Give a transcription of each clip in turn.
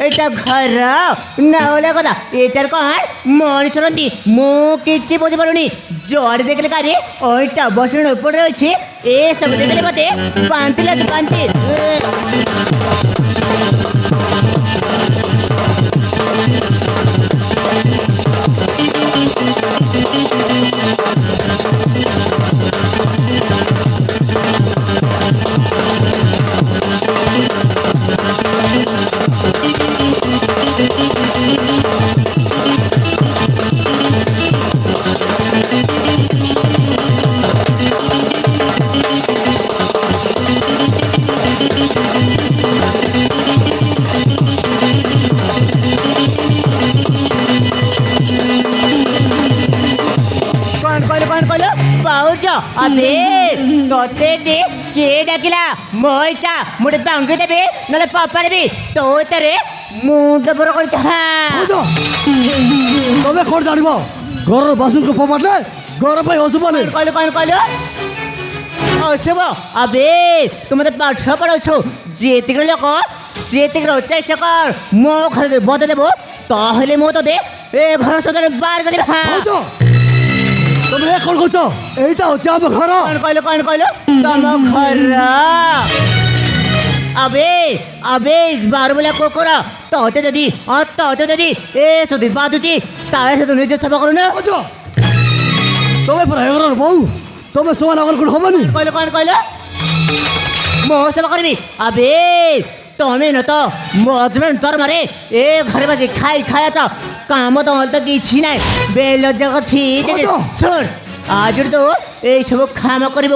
এটা ঘর না হলে কথা এটার কর মনিষরন্দি মুখ কিচ্ছি বুঝতে পারুনি জ্বর দেখলে কাজে ওইটা বসানোর উপরে রয়েছে এসব দেখলে মতে বান্তি লাগে বান্তি আবে তোতে দে কে ডাকিলা মইটা মুড়ে বাঙ্গে দেবে নলে পাপা দেবে তো তারে মুন্ড বড় করে হ্যাঁ তবে কর জানিব ঘরের বাসনকে ফোপাটলে ঘর পাই অশুভ বলে কইলো অশুভ আবে তোমাদের পাঠ পড়াচ্ছ যেতে গেলে লোক সেতে গেলে চেষ্টা কর মো ঘরে বদলে দেবো তাহলে মো তো দে এ ঘর সাথে বার করে হ্যাঁ তুমি এখন করছো এইটা হচ্ছে আমার ঘর কইলো তম ঘর আবে আবে বার বলে কোকরা তোতে যদি এ যদি বাদুতি তারে সাথে নিজে সেবা করো না তবে ঘরের বউ তবে সমান আগল কোন হবে না কইলো মো সেবা করবি আবে তুমি ন তো মো হজবেন্ড তোর মারে এ ঘরে বাজে খাই আছ কাম তো হলতো কিছু নাই বেলজ্জা করছি শোন আজ তো এইসব কাম করব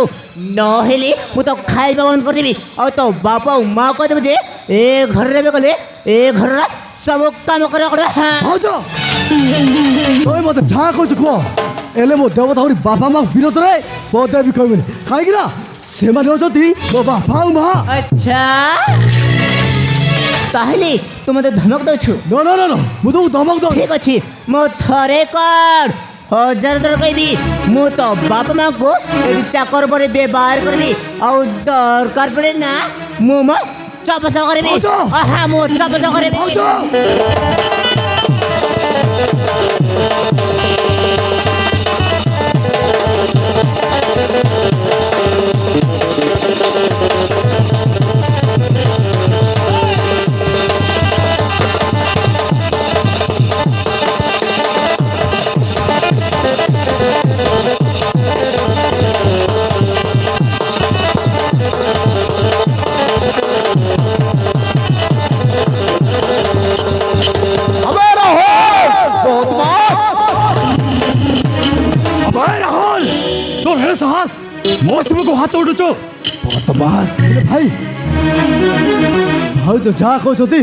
নহলে মু তো খাইবা বন্ধ କରିଦେବି ଆଉ তো ବାପା ମା କହିଦେବୁ ଯେ ଏ ଘରେ ରହିବେ ଗଲେ ଏ ଘରର ସବୁ କାମ କରିବାକୁ ପଡ଼ିବ তুমি মতো যা কହୁଛୁ କୁହ ହେଲେ ମୋ ଦେବତା ଆହୁରି ବାପା ମା ବିରୋଧରେ ପଦେ ବି କହିବେନି କାହିଁକି ନା ସେମାନେ ହେଉଛନ୍ତି ମୋ ବାପା ଆଉ ମା ଆଚ୍ଛା ତାହେଲେ ତୁ ମୋତେ ଧମକ ଦେଉଛୁ ନା ମୁଁ ତମକୁ ଧମକ ଦଉନି ଠିକ ଅଛି ମୁଁ ଥରେ କର हजार थर कहबी मु तो बाप माँ को यदि चाकर पर व्यवहार करबी और दरकार पड़े ना मु मो चपचा करबी हाँ मु चपचा करबी को हाथ उठुଛୁ ବଦମାସ ଭାଇ ଭାଉଜ ଯାହା କହୁଛନ୍ତି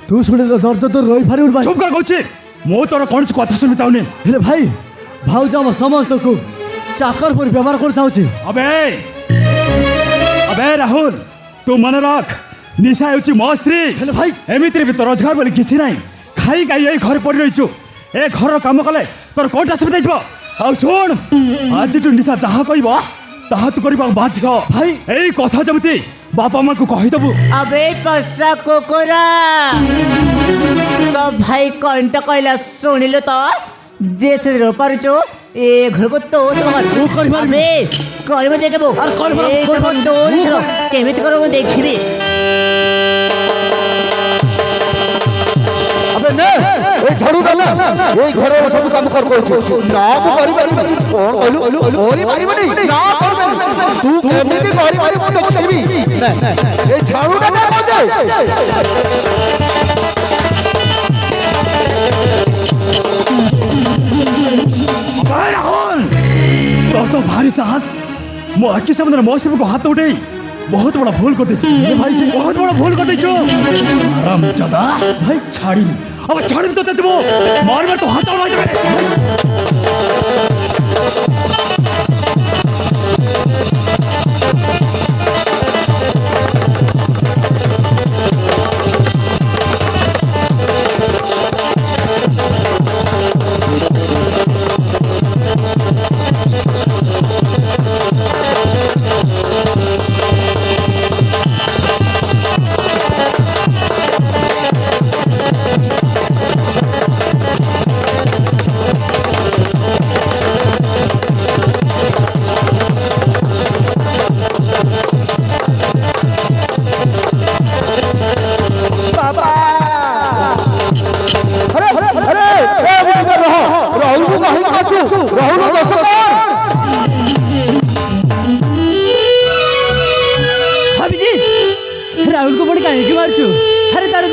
ତୁ ଶୁଣିଲେ ଦର୍ଜ ତୋର ରହିପାରିବୁନି ଭାଇ ଚୁପ୍ କର କହୁଛି ମୁଁ ତୋର କୌଣସି କଥା ଶୁଣିବି ଚାହୁଁନି ହେଲେ ଭାଇ ଭାଉଜ ଆମ ସମସ୍ତଙ୍କୁ ଚାକର ପରି ବ୍ୟବହାର କରିଥାଉଛି अबे राहुल तू मन रख निशा ହେଉଛି ମୋ ସ୍ତ୍ରୀ ହେଲେ ଭାଇ ଏମିତିରେ ବି ତ ରୋଜଗାର ବୋଲି କିଛି ନାହିଁ ଖାଇ ଖାଇ ଏଇ ଘରେ ପଡ଼ି ରହିଛୁ ଏ ଘରର କାମ କଲେ ତୋର କୋଉଟା ଅସୁବିଧା ହେଇଯିବ ଆଉ ଶୁଣ ଆଜିଠୁ ନିଶା ଯାହା କହିବ ତାହା ତୁ କରିବାକୁ ବାଧ୍ୟ ଭାଇ ଏଇ କଥା ଯେମିତି ବାପା ମାଙ୍କୁ କହିଦେବୁ अबे पस्सा कोकोरा तो भाई कंटा कहला सुनिलो तो जेसे रो पारुचो ए घर को तो तू करि मार अबे करबो देखबो अरे करबो तो केमिति करबो देखिबी अबे ने ए झाड़ू डाला ए घर सब काम कर कहछु ना मु करि पारि कोन कहलु ओरी पारि बनी ना कर तू केमिति करि पारि मु देखिबी ना ए झाड़ू डाला बजे भाई राहुल तो भारी साहस मो आखि सामने मो स्त्री को हाथ उठे बहुत बड़ा भूल कर देछु भाई से बहुत बड़ा भूल कर देछु आराम ज्यादा भाई छाड़ी अब छाड़ी तो देबो मार मार तो हाथ उड़ा दे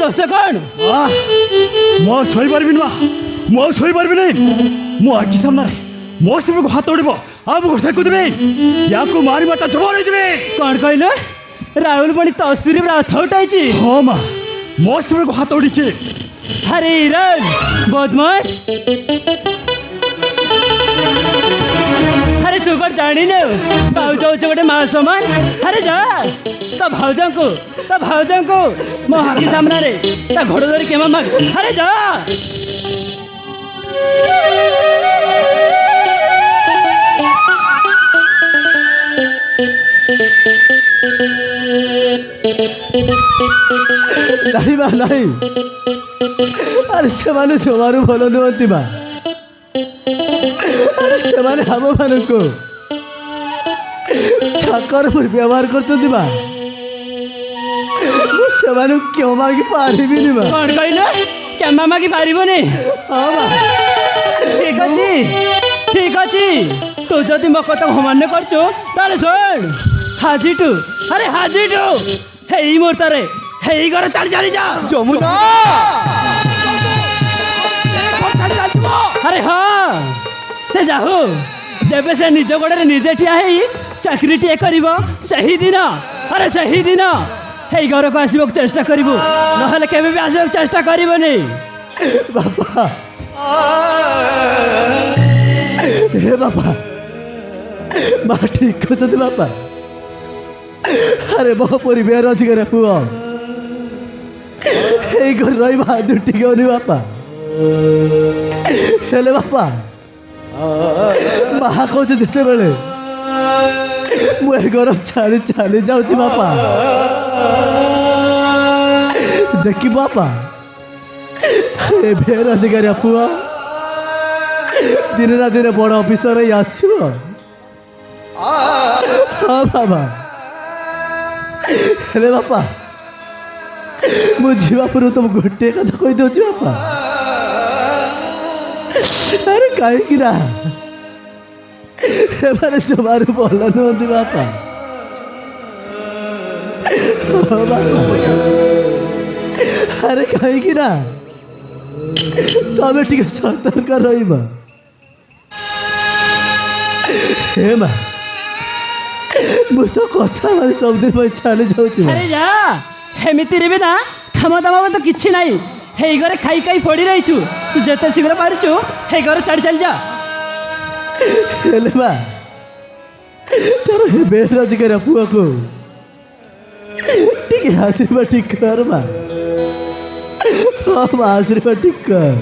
ଦୋଷ କ'ଣ? ମୁଁ ଶୋଇପାରିବିନି ମା, ମୁଁ ଶୋଇପାରିବିନି। ମୋ ଆଖି ସାମ୍ନାରେ ମୋ ସ୍ତ୍ରୀକୁ ହାତ ଉଡ଼ିବ ଆଉ ମୁଁ ଘୋଷାକୁ ଦେବି, ୟାକୁ ମାରି ମାତା ଜବାନ ହେଇଯିବି। କ'ଣ କହିଲ? ରାହୁଲ ପୁଣି ତୋ ସ୍ତ୍ରୀ ଉପରେ ହାତ ଉଠାଇଛି? ହଁ ମା, ମୋ ସ୍ତ୍ରୀକୁ ହାତ ଉଡ଼ିଛି। ଆରେ ହିରଣ ବଦମାସ, ଆରେ ତୁ କ'ଣ ଜାଣିନୁ ଭାଉଜ ହଉଛି ଗୋଟେ ମା ସମାନ? ଆରେ ଯା ତା ଭାଉଜଙ୍କୁ ମୋ ଆଖି ସାମ୍ନାରେ ତା ଘୋଡ଼ ଧରି କ୍ଷମା ମାଗ। ଆରେ ଯା। ନାହିଁ ମା ନାହିଁ, ଆରେ ସେମାନେ ଜମାରୁ ଭଲ ନୁହନ୍ତି ମା। ଆରେ ସେମାନେ ଆମମାନଙ୍କୁ ଚାକର ପରି ବ୍ୟବହାର କରୁଛନ୍ତି ମା। ମୁଁ ସେମାନଙ୍କୁ କ୍ଷମା ମାଗି ପାରିବିନି ମା। କ'ଣ କହିଲ? କ୍ଷମା ମାଗି ପାରିବନି? ହଁ ମା। ଠିକ ଅଛି, ତୁ ଯଦି ମୋ କଥା ଅମାନ୍ୟ କରୁଛୁ ତାହେଲେ ଶୁଣ, ହାଜିଠୁ ହେଇ ମୁହୂର୍ତ୍ତରେ ହେଇ ଘର ଚାଲି ଯା। ଯମୁନା, ଆରେ ହଁ, ସେ ଯାହୁ ଯେବେ ସେ ନିଜ ଗୋଡ଼ରେ ନିଜେ ଠିଆ ହେଇ ଚାକିରିଟିଏ କରିବ ସେହିଦିନ ହେଇ ଘରକୁ ଆସିବାକୁ ଚେଷ୍ଟା କରିବୁ, ନହେଲେ କେବେ ବି ଆସିବାକୁ ଚେଷ୍ଟା କରିବନି। ବାପା, ହେ ବାପା, ମା ଠିକ କହୁଛନ୍ତି ବାପା। ଆରେ ମୋ ପରି ବେରୋଜଗାର ପୁଅ ଏଇ ଘରେ ରହିବା ଦୁଟିକନି ବାପା। ହେଲେ ବାପା, ମା କହୁଛି ଯେତେବେଳେ ମୁଁ ଏ ଘର ଛାଡ଼ି ଚାଲି ଯାଉଛି ବାପା, ଦେଖିବ ବାପା, ଏ ବେରୋଜଗାର ପୁଅ ଦିନେ ନା ଦିନେ ବଡ଼ ଅଫିସର ହେଇ ଆସିବ। ହଁ ବାବା, ହେଲେ ବାପା, ମୁଁ ଯିବା ପୂର୍ବରୁ ତମକୁ ଗୋଟିଏ କଥା କହିଦେଉଛି ବାପା। ଆରେ କାହିଁକି ନା ଏମାନେ ଜମାରୁ ଭଲ ନୁହନ୍ତି ବାପା। ହଁ ବାପା, ଆରେ କାହିଁକି ନା ତମେ ଟିକେ ସତର୍କ ରହିବ। ହେ ମା, ମୁଁ ତ କଥା ମାନେ ସବୁଦିନ ପାଇଁ ଚାଲି ଯାଉଛି। ଆରେ ଯା, ଏମିତିରେ ବି ନା କାମ ଦାମ ତ କିଛି ନାହିଁ। ହେଇ ଘରେ ଖାଇ ପଡ଼ି ରହିଛୁ, ତୁ ଯେତେ ଶୀଘ୍ର ପାରୁଛୁ ହେଇ ଘରେ ଚାଲି ଯା। ହେଲେ ମା, ତାର ଏ ବେରୋଜଗାର ପୁଅକୁ ଟିକେ ଆଶୀର୍ବାଦ ଟିକେ କର ମା। ହଁ ମା, ଆଶୀର୍ବାଦ ଟିକେ କର।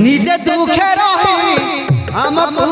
ନିଜେ ଦୁଃଖେ ରହି ଆମକୁ